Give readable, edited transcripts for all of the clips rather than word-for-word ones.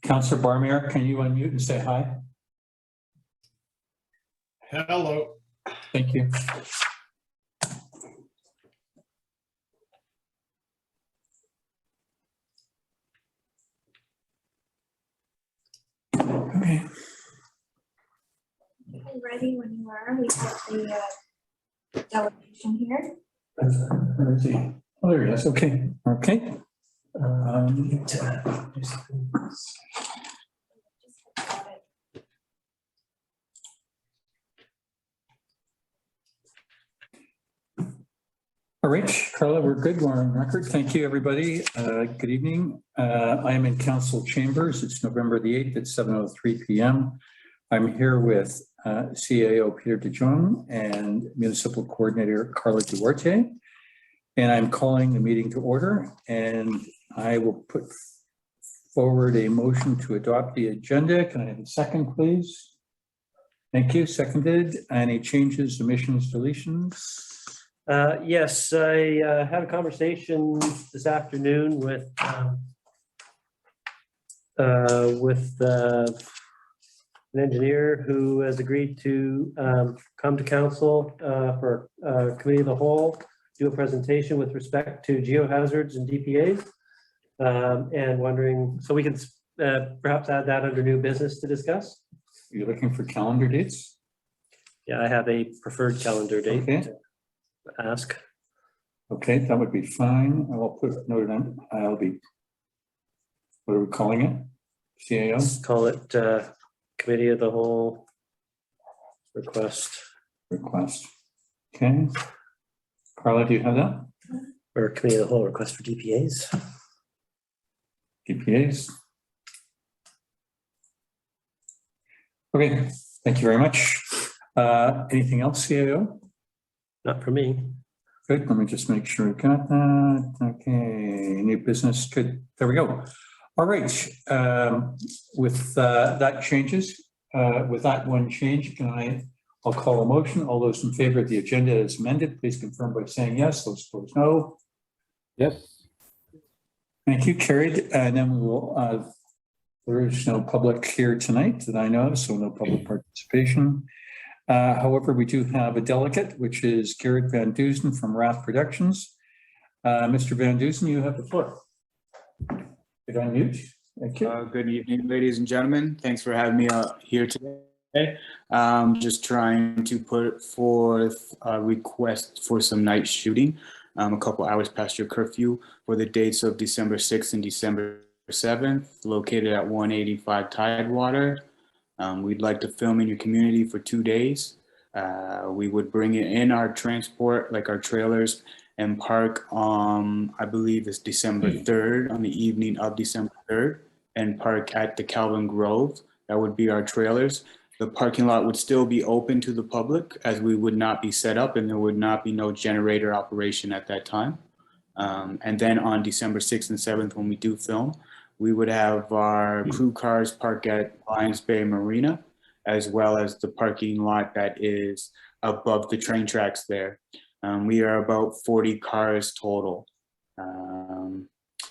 Councillor Barmier, can you unmute and say hi? Hello. Thank you. Okay. Ready when you are. We have the delegation here. Where is he? Oh, there he is. Okay. Okay. All right, Carla, we're good. We're on record. Thank you, everybody. Good evening. I am in council chambers. It's November the 8th at 7:03 p.m. I'm here with CAO Peter DeJong and Municipal Coordinator Carla Duarte. And I'm calling the meeting to order, and I will put forward a motion to adopt the agenda. Can I have a second, please? Thank you. Seconded. Any changes, omissions, deletions? Yes, I had a conversation this afternoon with an engineer who has agreed to come to council for committee of the whole, do a presentation with respect to geohazards and DPAs, and wondering, so we can perhaps add that under new business to discuss. Are you looking for calendar dates? Yeah, I have a preferred calendar date. Okay. To ask. Okay, that would be fine. I will put a note on. I'll be, what are we calling it? CAO? Let's call it committee of the whole request. Request. Okay. Carla, do you have that? Or committee of the whole request for DPAs. DPAs. Okay, thank you very much. Anything else, CAO? Not for me. Good, let me just make sure we got that. Okay, new business, good, there we go. All right, with that changes, with that one change, I'll call a motion. All those in favor of the agenda as amended, please confirm by saying yes. Those opposed, no. Yes. Thank you, carried. And then we will, there is no public here tonight that I know, so no public participation. However, we do have a delegate, which is Garrett Van Dusen from Rath Productions. Mr. Van Dusen, you have the floor. Get on mute. Thank you. Good evening, ladies and gentlemen. Thanks for having me here today. Just trying to put forth a request for some night shooting, a couple hours past your curfew, for the dates of December 6th and December 7th, located at 185 Tidewater. We'd like to film in your community for 2 days. We would bring it in our transport, like our trailers, and park, I believe it's December 3rd, on the evening of December 3rd, and park at the Calvin Grove. That would be our trailers. The parking lot would still be open to the public, as we would not be set up and there would not be no generator operation at that time. And then on December 6th and 7th, when we do film, we would have our crew cars park at Lions Bay Marina, as well as the parking lot that is above the train tracks there. We are about 40 cars total.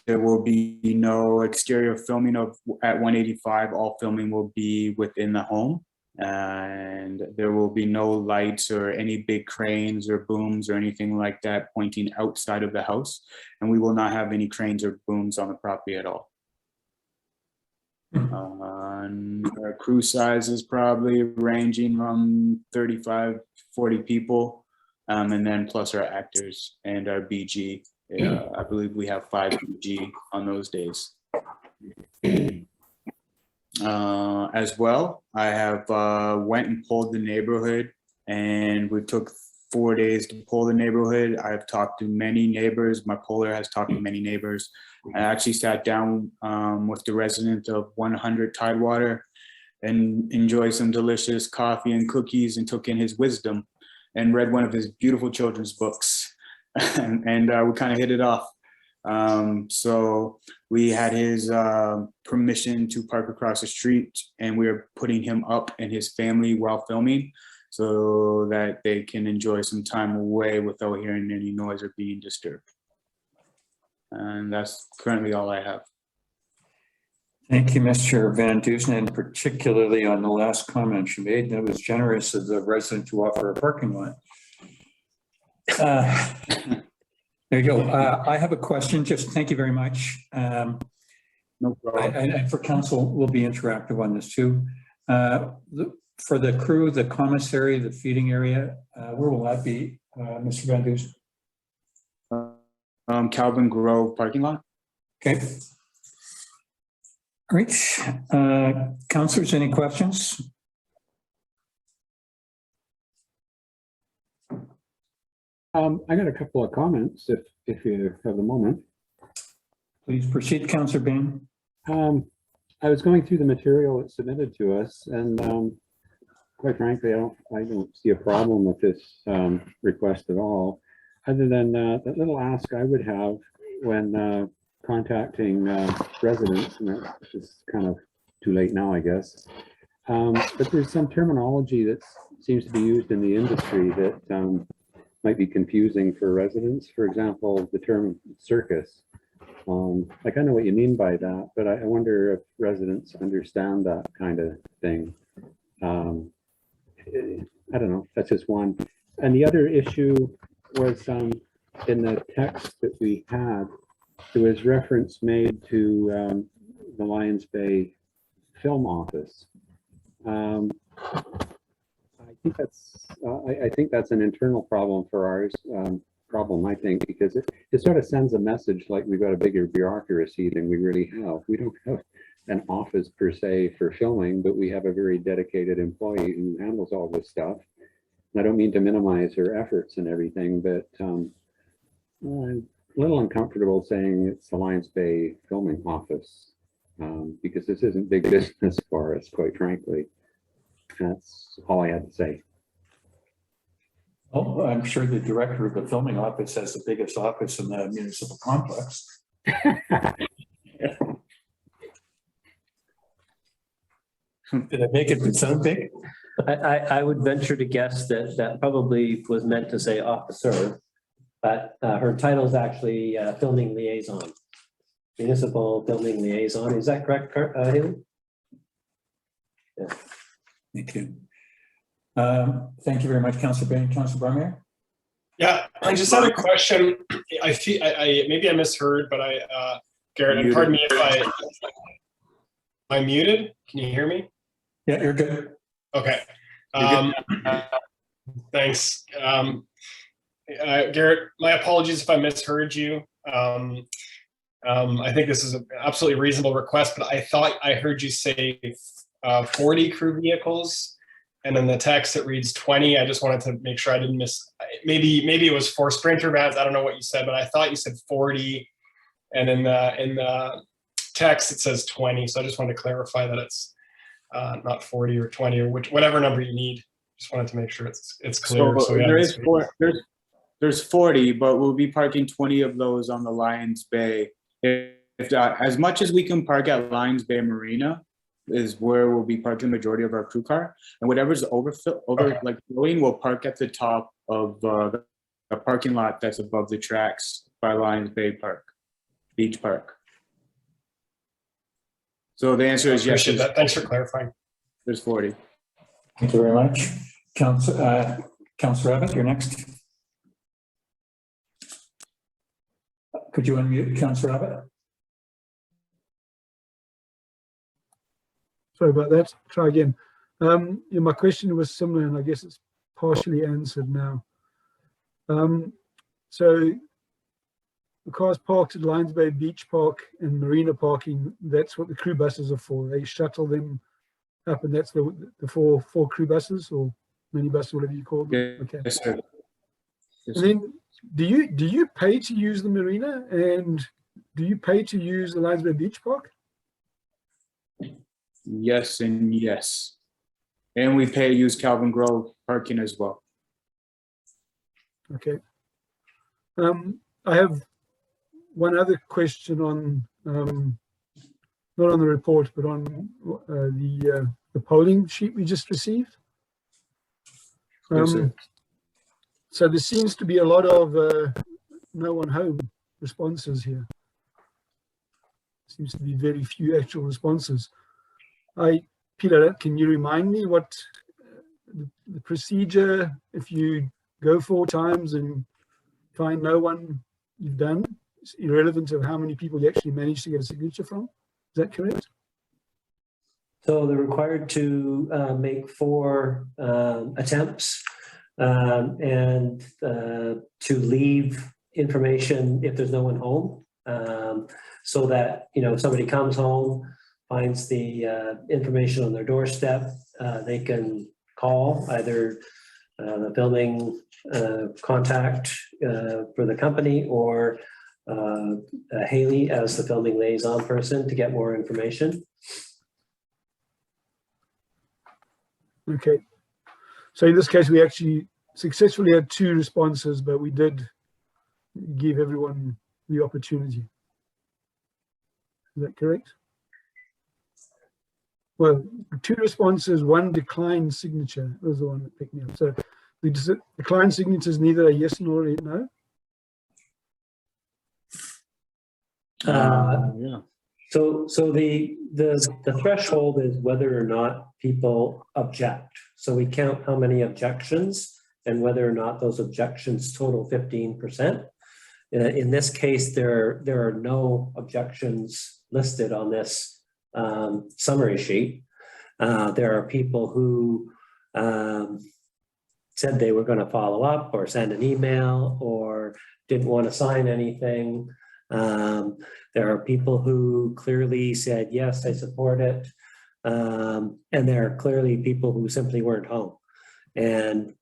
There will be no exterior filming at 185. All filming will be within the home. And there will be no lights or any big cranes or booms or anything like that pointing outside of the house. And we will not have any cranes or booms on the property at all. Our crew size is probably ranging from 35, 40 people, and then plus our actors and our BG. I believe we have 5 BG on those days. As well, I have went and polled the neighborhood, and we took 4 days to poll the neighborhood. I've talked to many neighbors. My poller has talked to many neighbors. I actually sat down with the resident of 100 Tidewater and enjoyed some delicious coffee and cookies and took in his wisdom and read one of his beautiful children's books. and we kind of hit it off. So we had his permission to park across the street, and we are putting him up and his family while filming so that they can enjoy some time away without hearing any noise or being disturbed. And that's currently all I have. Thank you, Mr. Van Dusen, and particularly on the last comment you made. That was generous of the resident to offer a parking lot. There you go. I have a question. Just thank you very much. No problem. And for council, we'll be interactive on this too. For the crew, the commissary, the feeding area, where will that be, Mr. Van Dusen? Calvin Grove parking lot. Okay. All right. Councilors, any questions? I got a couple of comments if you have a moment. Please proceed, Councilor Bain. I was going through the material that's submitted to us, and quite frankly, I don't see a problem with this request at all, other than that little ask I would have when contacting residents, and it's kind of too late now, I guess. But there's some terminology that seems to be used in the industry that might be confusing for residents. For example, the term circus. Like, I know what you mean by that, but I wonder if residents understand that kind of thing. I don't know, that's just one. And the other issue was in the text that we had, there was reference made to the Lions Bay Film Office. I think that's an internal problem for ours. I think, because it sort of sends a message like we've got a bigger bureaucracy than we really have. We don't have an office per se for filming, but we have a very dedicated employee who handles all this stuff. And I don't mean to minimize her efforts and everything, but I'm a little uncomfortable saying it's the Lions Bay Filming Office, because this isn't big business for us, quite frankly. That's all I had to say. Oh, I'm sure the director of the filming office has the biggest office in the municipal complex. Did I make it sound big? I would venture to guess that that probably was meant to say officer, but her title is actually filming liaison, municipal filming liaison. Is that correct, Haley? Yeah. Thank you. Thank you very much, Councilor Bain. Councilor Bromere? Yeah, I just had a question. I feel I maybe I misheard, but Garrett, pardon me if I'm muted. Can you hear me? Yeah, you're good. Okay. Thanks. Garrett, my apologies if I misheard you. I think this is an absolutely reasonable request, but I thought I heard you say 40 crew vehicles, and in the text it reads 20. I just wanted to make sure I didn't miss. Maybe it was for sprinter vans. I don't know what you said, but I thought you said 40, and in the text it says 20. So I just wanted to clarify that it's not 40 or 20 or whatever number you need. Just wanted to make sure it's clear. So there's 40, but we'll be parking 20 of those on the Lions Bay. If as much as we can park at Lions Bay Marina is where we'll be parking the majority of our crew car, and whatever's flowing, we'll park at the top of the parking lot that's above the tracks by Lions Bay Park, Beach Park. So the answer is yes. Thanks for clarifying. There's 40. Thank you very much. Councilor Abbott, you're next. Could you unmute Councilor Abbott? Sorry about that. Try again. Yeah, my question was similar, and I guess it's partially answered now. So the cars parked at Lions Bay Beach Park and Marina parking, that's what the crew buses are for. They shuttle them up, and that's the four crew buses or minibus, whatever you call them. Yeah, okay. yes, sir. Yes, and then do you pay to use the marina, and do you pay to use the Lions Bay Beach Park? Yes and yes. And we pay to use Calvin Grove parking as well. Okay. I have one other question on, not on the report, but on the polling sheet we just received. Yes, sir. So there seems to be a lot of no one home responses here. seems to be very few actual responses. Peter, can you remind me what the procedure, if you go 4 times and find no one, you've done, it's irrelevant of how many people you actually managed to get a signature from? Is that correct? So they're required to make 4 attempts and to leave information if there's no one home, so that, you know, if somebody comes home, finds the information on their doorstep, they can call either the filming contact for the company or Haley as the filming liaison person to get more information. Okay. So in this case, we actually successfully had 2 responses, but we did give everyone the opportunity. Is that correct? Well, 2 responses, 1 declined signature was the one that picked me up. So the declined signature is neither a yes nor a no. Yeah. So the threshold is whether or not people object. So we count how many objections and whether or not those objections total 15%. In this case, there are no objections listed on this summary sheet. There are people who said they were going to follow up or send an email or didn't want to sign anything. There are people who clearly said, yes, I support it. And there are clearly people who simply weren't home. And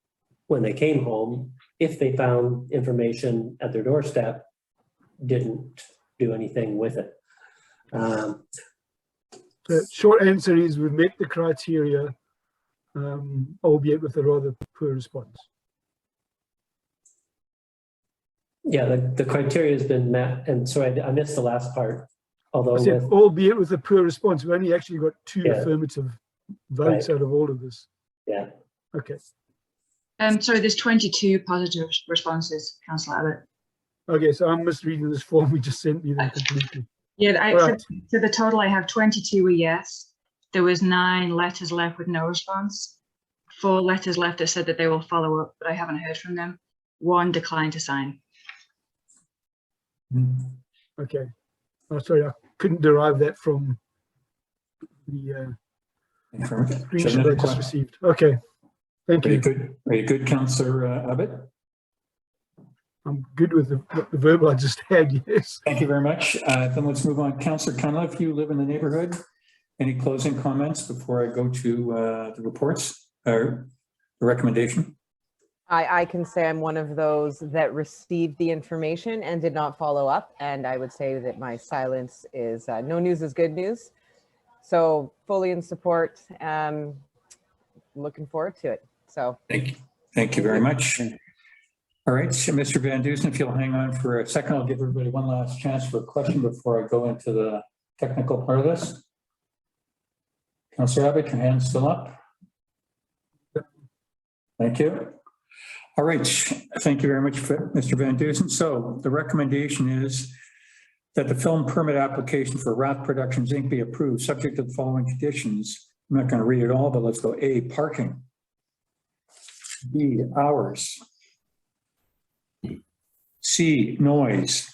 when they came home, if they found information at their doorstep, didn't do anything with it. The short answer is we've met the criteria, albeit with a rather poor response. Yeah, the criteria has been met. And sorry, I missed the last part. Although I said, albeit with a poor response, we only actually got 2 affirmative votes out of all of this. Yeah. Okay. Sorry, there's 22 positive responses, Councillor Abbott. Okay, so I'm misreading this form we just sent me then completely. Yeah, so the total I have 22 were yes. There was 9 letters left with no response. 4 letters left that said that they will follow up, but I haven't heard from them. 1 declined to sign. Okay. Oh, sorry, I couldn't derive that from the screenshot I just received. Okay, thank you. Are you good, Councillor Abbott? I'm good with the verbal I just had, yes. Thank you very much. Then let's move on. Councillor Cunliffe, you live in the neighborhood. Any closing comments before I go to the reports or the recommendation? I can say I'm one of those that received the information and did not follow up. And I would say that my silence is no news is good news. So fully in support, looking forward to it. So thank you. Thank you very much. All right, so Mr. Van Dusen, if you'll hang on for a second, I'll give everybody one last chance for a question before I go into the technical part of this. Councillor Abbott, your hand's still up. Thank you. All right, thank you very much, Mr. Van Dusen. So the recommendation is that the film permit application for Rath Productions Inc. be approved, subject to the following conditions. I'm not going to read it all, but let's go. A, parking. B, hours. C, noise.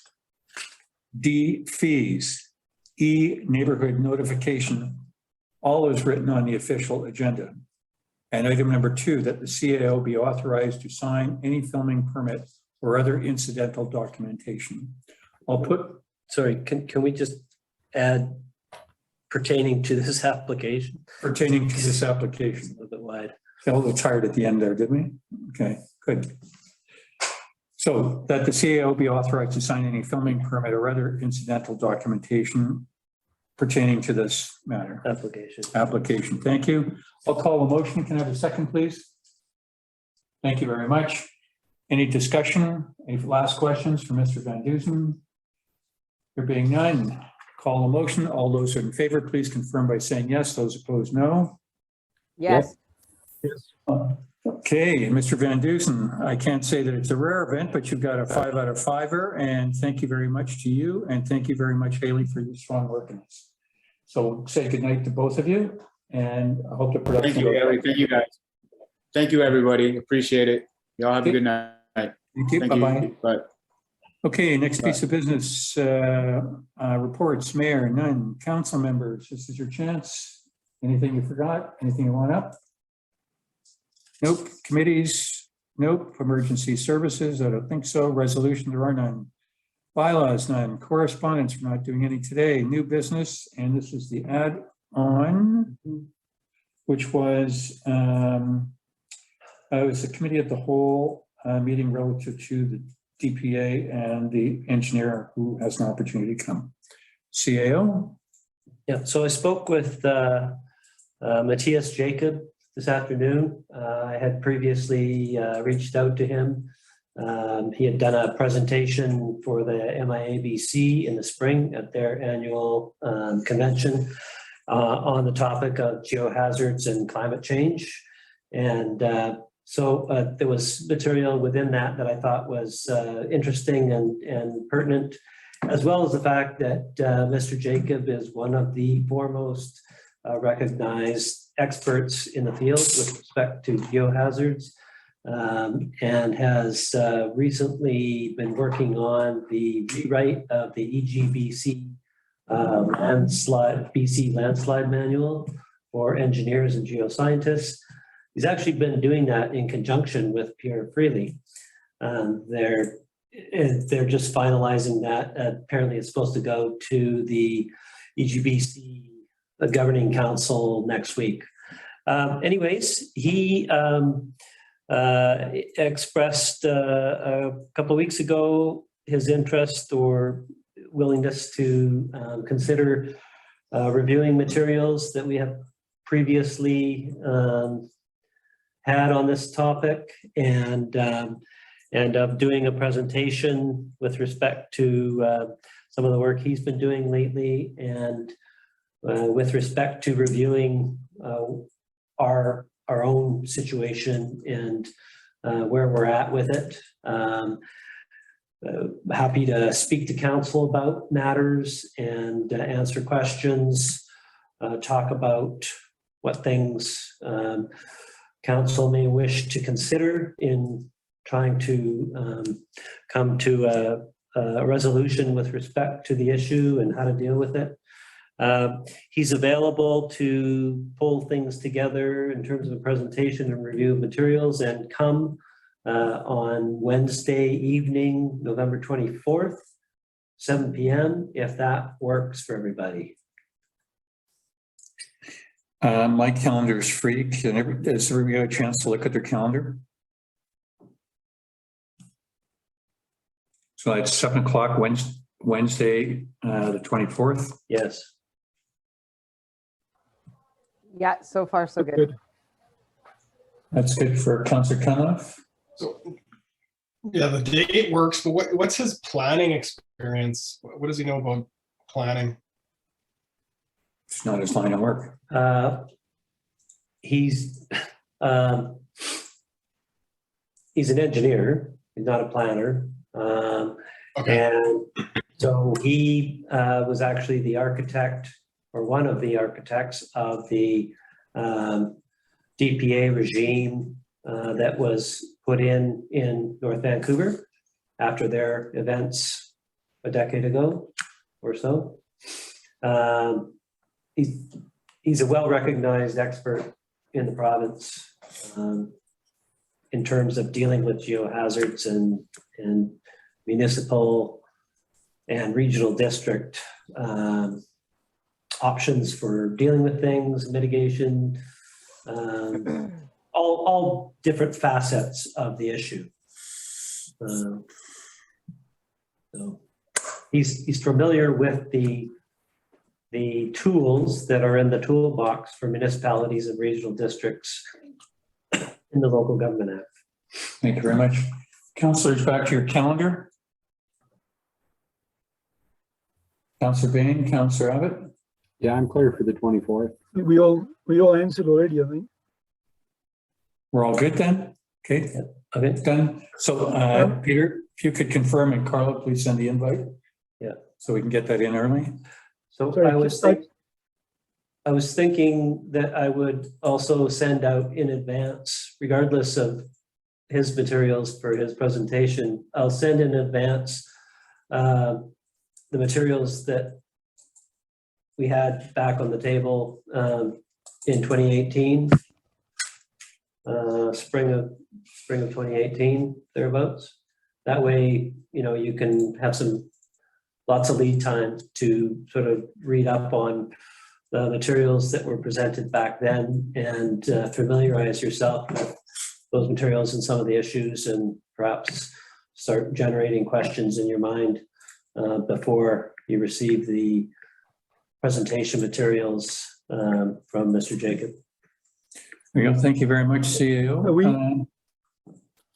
D, fees. E, neighborhood notification. All is written on the official agenda. And item number 2, that the CAO be authorized to sign any filming permit or other incidental documentation. I'll put. Sorry, can we just add pertaining to this application? Pertaining to this application. A little bit wide. Felt a little tired at the end there, didn't we? Okay, good. So that the CAO be authorized to sign any filming permit or other incidental documentation pertaining to this matter. Application. Thank you. I'll call a motion. Can I have a second, please? Thank you very much. Any discussion? Any last questions for Mr. Van Dusen? There being none, call a motion. All those in favor, please confirm by saying yes. Those opposed, no. yes. Yes. Okay, Mr. Van Dusen, I can't say that it's a rare event, but you've got a 5 out of 5-er, and thank you very much to you, and thank you very much, Haley, for your strong work in this. So say goodnight to both of you, and I hope the production. Thank you, Haley. Thank you, guys. Thank you, everybody. Appreciate it. Y'all have a good night. Thank you. Thank Bye-bye. you. Bye. Okay, next piece of business, reports, mayor, none, council members, this is your chance. Anything you forgot, anything you want up? Nope. Committees, nope. Emergency services, I don't think so. Resolution, there are none. Bylaws, none. Correspondence, we're not doing any today. New business, and this is the add-on, which was, it was the committee of the whole meeting relative to the DPA and the engineer who has an opportunity to come. CAO? Yeah, so I spoke with Matthias Jacob this afternoon. I had previously reached out to him. He had done a presentation for the MIABC in the spring at their annual convention on the topic of geohazards and climate change. And so there was material within that that I thought was interesting and pertinent, as well as the fact that Mr. Jacob is one of the foremost recognized experts in the field with respect to geohazards, and has recently been working on the rewrite of the Egbc BC landslide manual for engineers and geoscientists. He's actually been doing that in conjunction with Pierre Freely. They're just finalizing that. Apparently it's supposed to go to the EGBC governing council next week. Anyways, he expressed a couple of weeks ago his interest or willingness to consider reviewing materials that we have previously had on this topic, and of doing a presentation with respect to some of the work he's been doing lately, and with respect to reviewing our own situation and where we're at with it. Happy to speak to council about matters and answer questions, talk about what things council may wish to consider in trying to come to a resolution with respect to the issue and how to deal with it. He's available to pull things together in terms of a presentation and review of materials and come on Wednesday evening, November 24th, 7 p.m., if that works for everybody. My calendar is free. Does everybody have a chance to look at their calendar? So it's 7 o'clock Wednesday, the 24th. Yes. Yeah, so far so good. Good. That's good for Councillor Cunliffe. So, yeah, the date works, but what's his planning experience? What does he know about planning? It's not his line of work. He's an engineer. He's not a planner. Okay. And so he was actually the architect, or one of the architects of the DPA regime that was put in North Vancouver after their events a decade ago or so. He's a well-recognized expert in the province in terms of dealing with geohazards and municipal and regional district options for dealing with things, mitigation, all different facets of the issue. So he's familiar with the tools that are in the toolbox for municipalities and regional districts in the Local Government Act. Thank you very much. Councillors, back to your calendar. Councillor Bain, Councillor Abbott. Yeah, I'm clear for the 24th. We all answered already, I think. We're all good then? Okay, Okay, done. So Peter, if you could confirm, and Carla, please send the invite. Yeah. So we can get that in early. so Sorry, I was thinking that I would also send out in advance, regardless of his materials for his presentation. I'll send in advance the materials that we had back on the table in 2018, spring of 2018, thereabouts. That way, you know, you can have lots of lead time to sort of read up on the materials that were presented back then and familiarize yourself with those materials and some of the issues, and perhaps start generating questions in your mind before you receive the presentation materials from Mr. Jacob. There you go. Thank you very much, CAO. Are we-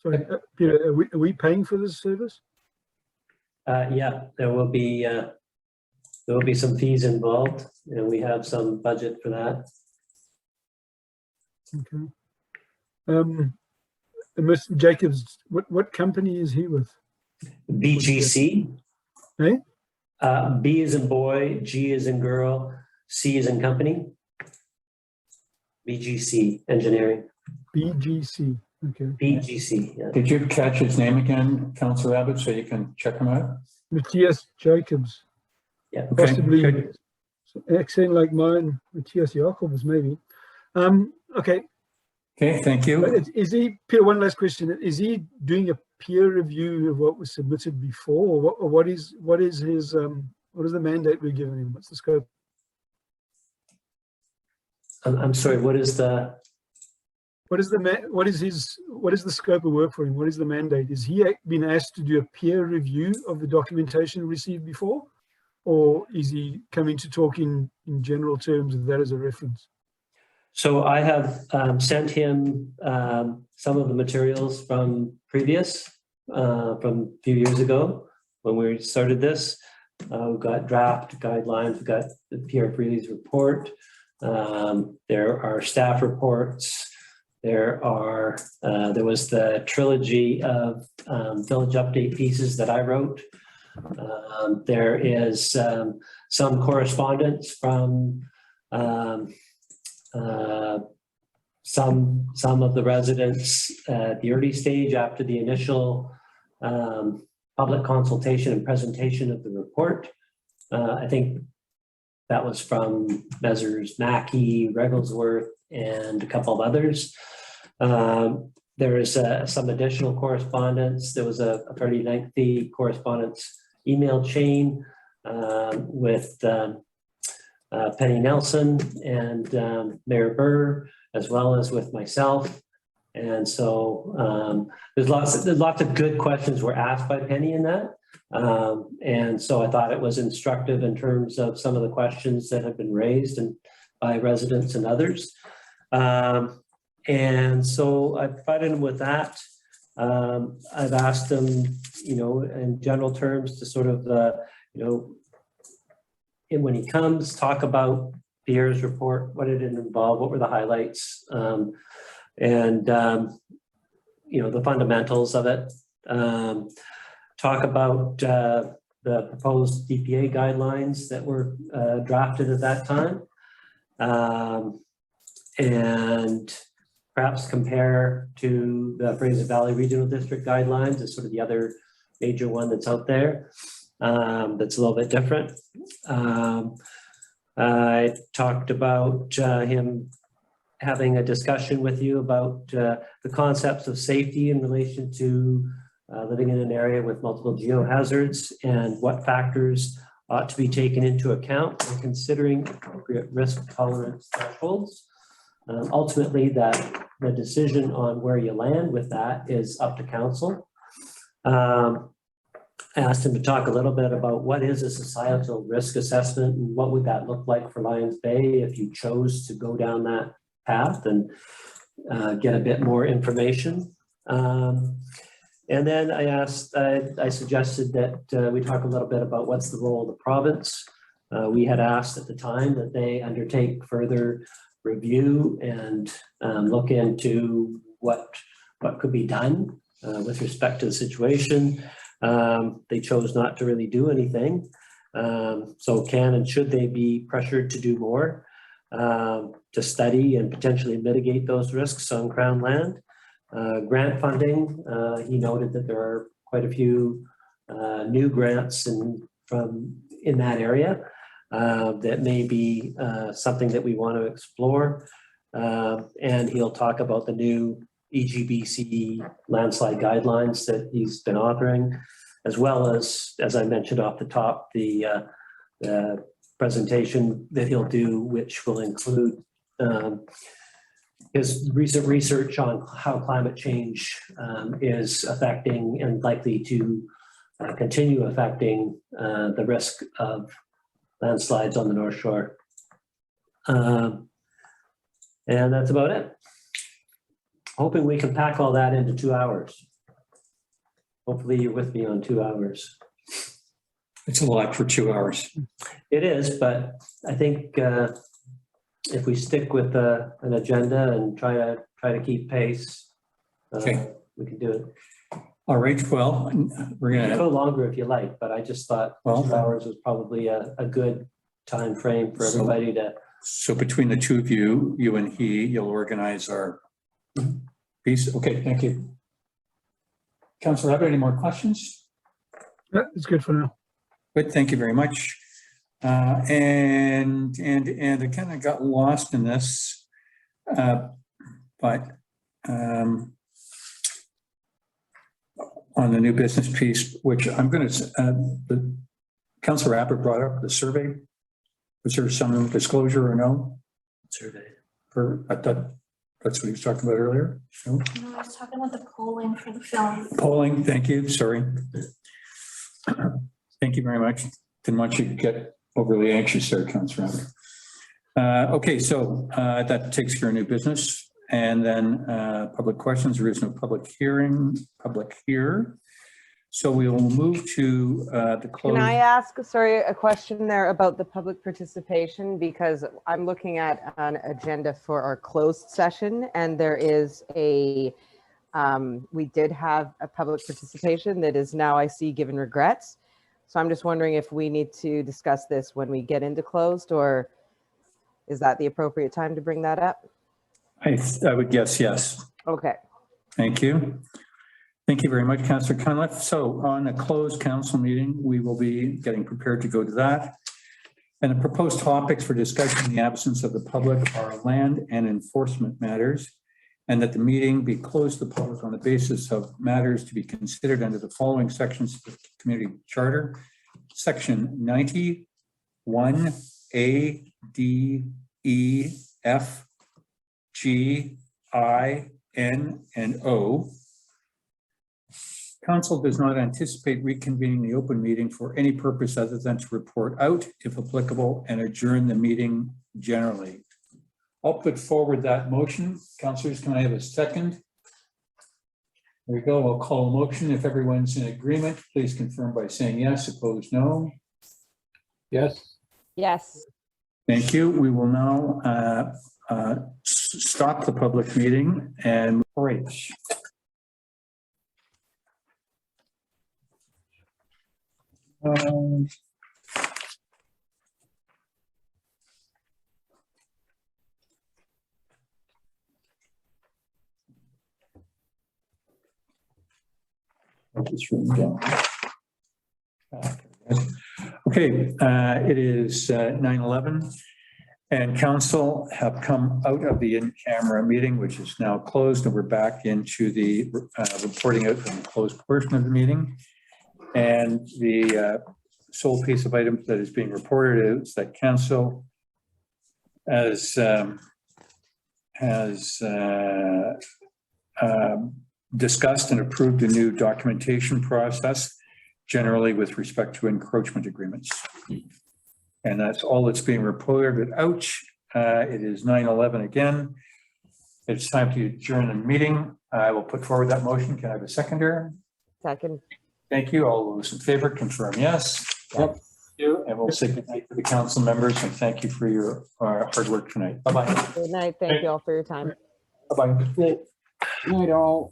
Sorry, Peter, are we paying for this service? Yeah, there will be some fees involved, and we have some budget for that. Okay. Mr. Jacobs, what company is he with? BGC. Eh? B is in boy, G is in girl, C is in company. BGC Engineering. BGC. Okay. BGC. Yeah. Did you catch his name again, Councillor Abbott, so you can check him out? Matthias Jacobs. Yeah. Okay, Possibly good. accent like mine, Matthias Jacobs, maybe. Okay. Okay, thank you. Is he, Peter, one last question. Is he doing a peer review of what was submitted before, or what is his what is the mandate we're giving him? What's the scope? I'm sorry, what is the scope of work for him? What is the mandate? Is he been asked to do a peer review of the documentation received before, or is he coming to talk in general terms of that as a reference? So I have sent him some of the materials from previous, from a few years ago when we started this. We've got draft guidelines, we've got the Pierre Freely's report. There are staff reports. There was the trilogy of village update pieces that I wrote. There is some correspondence from some of the residents at the early stage after the initial public consultation and presentation of the report. I think that was from Messrs. Mackey, Regglesworth, and a couple of others. There is some additional correspondence. There was a fairly lengthy correspondence email chain with Penny Nelson and Mayor Burr, as well as with myself. And so there's lots of good questions were asked by Penny in that. And so I thought it was instructive in terms of some of the questions that have been raised and by residents and others. And so I provided him with that. I've asked him, you know, in general terms to sort of, you know, and when he comes, talk about Pierre's report, what did it involve, what were the highlights, and you know, the fundamentals of it. Talk about the proposed Dpa guidelines that were drafted at that time, and perhaps compare to the Fraser Valley Regional District guidelines as sort of the other major one that's out there. That's a little bit different. I talked about him having a discussion with you about the concepts of safety in relation to living in an area with multiple geohazards and what factors ought to be taken into account when considering appropriate risk tolerance thresholds. Ultimately, that the decision on where you land with that is up to council. I asked him to talk a little bit about what is a societal risk assessment and what would that look like for Lions Bay if you chose to go down that path and get a bit more information. And then I suggested that we talk a little bit about what's the role of the province. We had asked at the time that they undertake further review and look into what could be done with respect to the situation. They chose not to really do anything. So can and should they be pressured to do more to study and potentially mitigate those risks on Crown land? Grant funding, he noted that there are quite a few new grants in that area that may be something that we want to explore. And he'll talk about the new Egbc landslide guidelines that he's been authoring, as well as I mentioned off the top, the presentation that he'll do, which will include his recent research on how climate change is affecting and likely to continue affecting the risk of landslides on the North Shore. And that's about it. Hoping we can pack all that into 2 hours. Hopefully you're with me on 2 hours. It's a lot for 2 hours. It is, but I think if we stick with an agenda and try to keep pace, Okay. we can do it. All right, well, we're We can gonna, go longer if you like, but I just thought Well- 2 hours was probably a good time frame for So- everybody to. so between the two of you, you and he, you'll organize our piece. Okay, thank you. Councilor Abbott, any more questions? Yeah, it's good for now. Good, thank you very much. And I kind of got lost in this, but on the new business piece, which I'm going to, Councilor Abbott brought up the survey. Was there some disclosure or no? Survey. I thought that's what he was talking about earlier. No? No, I was talking about the polling for the film. Polling, thank you, sorry. Thank you very much. Didn't want you to get overly anxious there, Councilor Abbott. Okay, so that takes care of new business. And then public questions. There is no public hearing, public here. So we will move to the close. Can I ask, sorry, a question there about the public participation? Because I'm looking at an agenda for our closed session, and there is we did have a public participation that is now, I see, given regrets. So I'm just wondering if we need to discuss this when we get into closed, or is that the appropriate time to bring that up? I would guess yes. Okay. Thank you. Thank you very much, Councillor Cunliffe. So on a closed council meeting, we will be getting prepared to go to that. And the proposed topics for discussion in the absence of the public are land and enforcement matters, and that the meeting be closed to the public on the basis of matters to be considered under the following sections of the community charter. Section 91 A, D, E, F, G, I, N, and O. Council does not anticipate reconvening the open meeting for any purpose other than to report out, if applicable, and adjourn the meeting generally. I'll put forward that motion. Councillors, can I have a second? There we go. I'll call a motion. If everyone's in agreement, please confirm by saying yes. Opposed, no. Yes. Yes. Thank you. We will now stop the public meeting and break. Okay, it is 9:11 and council have come out of the in-camera meeting, which is now closed, and we're back into the reporting out from the closed portion of the meeting. And the sole piece of items that is being reported is that council has discussed and approved a new documentation process, generally with respect to encroachment agreements. And that's all that's being reported out. It is 9:11 again. It's time to adjourn the meeting. I will put forward that motion. Can I have a seconder? Second. Thank you. All those in favor, confirm yes. Yep. Thank you. And we'll say good night to the council members and thank you for your hard work tonight. Bye-bye. Good night. Thank you all for your time. Bye-bye. Night all.